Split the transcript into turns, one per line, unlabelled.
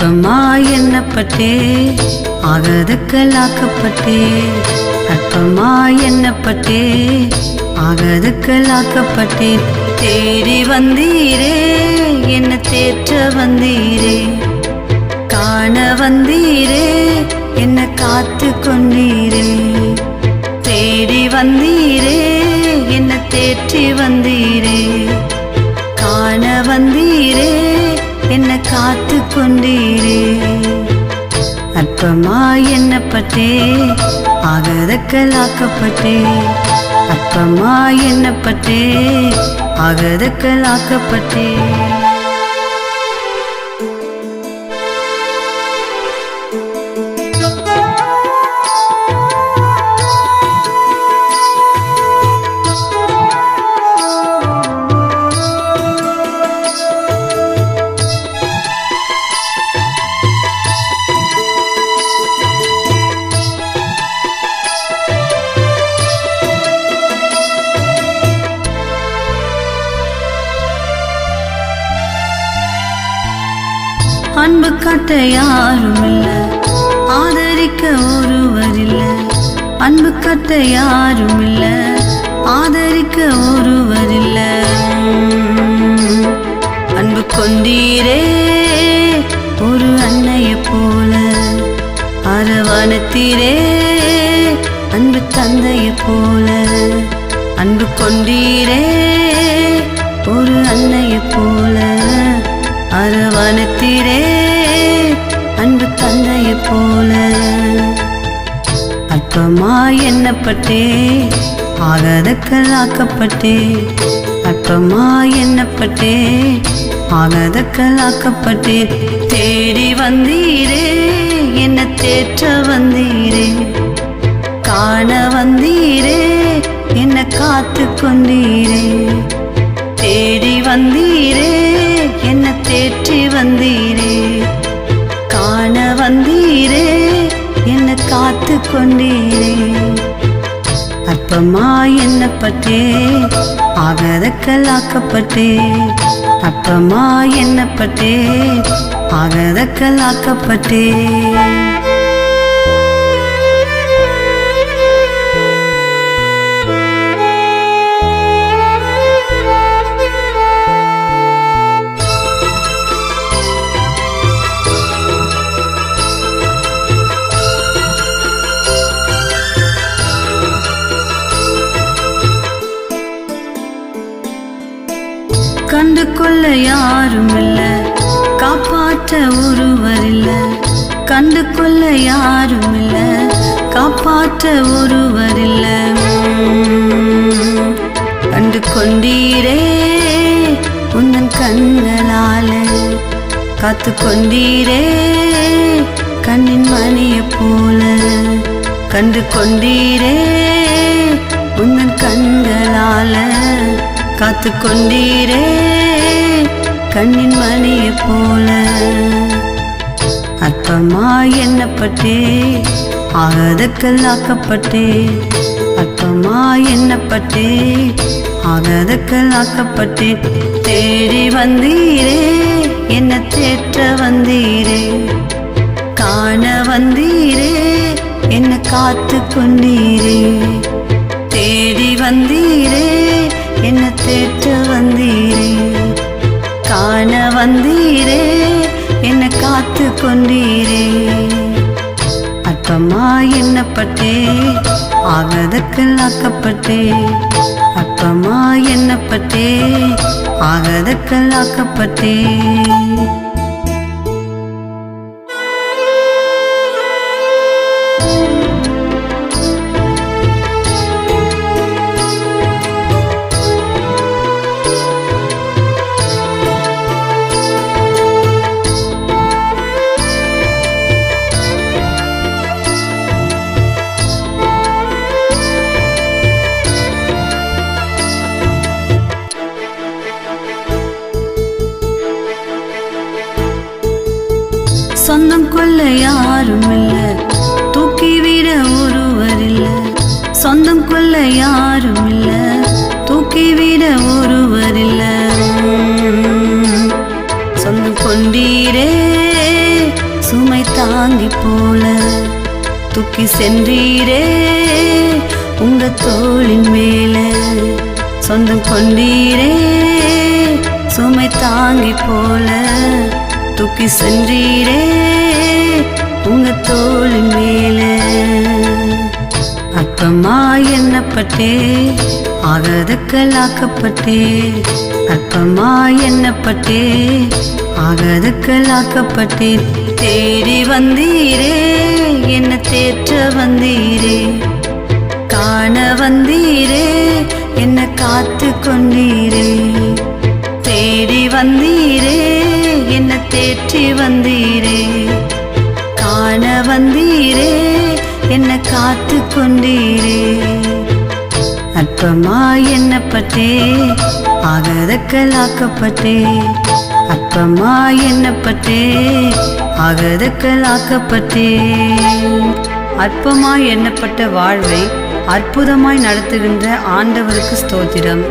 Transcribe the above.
அற்பமாய் எண்ணப்பட்டே ஆகதுக்களாக்கப்பட்டே. அற்பமாய் எண்ணப்பட்டே ஆகதுக்களாக்கப்பட்டே. தேடி வந்தீரே என்ன தேற்ற வந்தீரே. காண வந்தீரே என்ன காத்து கொண்டீரே. தேடி வந்தீரே என்ன தேற்றி வந்தீரே. காண வந்தீரே என்ன காத்து கொண்டீரே. அற்பமாய் எண்ணப்பட்டே ஆகதுக்களாக்கப்பட்டே. அற்பமாய் எண்ணப்பட்டே ஆகதுக்களாக்கப்பட்டே. அன்பு காட்ட யாரும் இல்ல, ஆதரிக்க ஒருவர் இல்ல. அன்பு காட்ட யாரும் இல்ல, ஆதரிக்க ஒருவர் இல்ல. அன்பு கொண்டீரே ஒரு அன்னைய போல. அரவணைத்தீரே அன்பு தந்தைய போல. அன்பு கொண்டீரே ஒரு அன்னைய போல. அரவணைத்தீரே அன்பு தந்தைய போல. அற்பமாய் எண்ணப்பட்டே ஆகதுக்களாக்கப்பட்டே. அற்பமாய் எண்ணப்பட்டே ஆகதுக்களாக்கப்பட்டே. தேடி வந்தீரே என்ன தேற்ற வந்தீரே. காண வந்தீரே என்ன காத்து கொண்டீரே. தேடி வந்தீரே என்ன தேற்றி வந்தீரே. காண வந்தீரே என்ன காத்து கொண்டீரே. அற்பமாய் எண்ணப்பட்டே ஆகதுக்களாக்கப்பட்டே. அற்பமாய் எண்ணப்பட்டே ஆகதுக்களாக்கப்பட்டே. கண்டு கொள்ள யாரும் இல்ல, காப்பாற்ற ஒருவர் இல்ல. கண்டு கொள்ள யாரும் இல்ல, காப்பாற்ற ஒருவர் இல்ல. கண்டு கொண்டீரே உந்தன் கண்களால. காத்து கொண்டீரே கண்ணின் மணிய போல. கண்டு கொண்டீரே உந்தன் கண்களால. காத்து கொண்டீரே கண்ணின் மணிய போல. அற்பமாய் எண்ணப்பட்டே ஆகதுக்களாக்கப்பட்டே. அற்பமாய் எண்ணப்பட்டே ஆகதுக்களாக்கப்பட்டே. தேடி வந்தீரே என்ன தேற்ற வந்தீரே. காண வந்தீரே என்ன காத்து கொண்டீரே. தேடி வந்தீரே என்ன தேற்ற வந்தீரே. காண வந்தீரே என்ன காத்து கொண்டீரே. அற்பமாய் எண்ணப்பட்டே ஆகதுக்களாக்கப்பட்டே. அற்பமாய் எண்ணப்பட்டே ஆகதுக்களாக்கப்பட்டே. சொந்தம் கொள்ள யாரும் இல்ல, தூக்கிவிட ஒருவர் இல்ல. சொந்தம் கொள்ள யாரும் இல்ல, தூக்கிவிட ஒருவர் இல்ல. சொந்தம் கொண்டீரே தாங்கி போல தூக்கி சென்றீரே உங்க தோளின் மேல. சொந்தம் கொண்டீரே சுமை தாங்கி போல தூக்கி சென்றீரே உங்க தோளின் மேல. அற்பமா எண்ணப்பட்டே ஆகாதக்கலாக்கப்பட்டே, அற்பமா எண்ணப்பட்டே ஆகாதக்கலாக்கப்பட்டேன். தேடி வந்தீரே என்ன தேற்ற வந்தீரே, காண வந்தீரே என்ன காத்து கொண்டீரே. தேடி வந்தீரே என்ன தேற்றி வந்தீரே, காண வந்தீரே என்ன காத்து கொண்டீரே. அற்பமா எண்ணப்பட்டே ஆகாதக்கலாக்கப்பட்டே, அற்பமா எண்ணப்பட்டே ஆகாதக்கலாக்கப்பட்டே. அற்பமாய் எண்ணப்பட்ட வாழ்வை அற்புதமாய் நடத்துகின்ற ஆண்டவருக்கு ஸ்தோத்திரம்.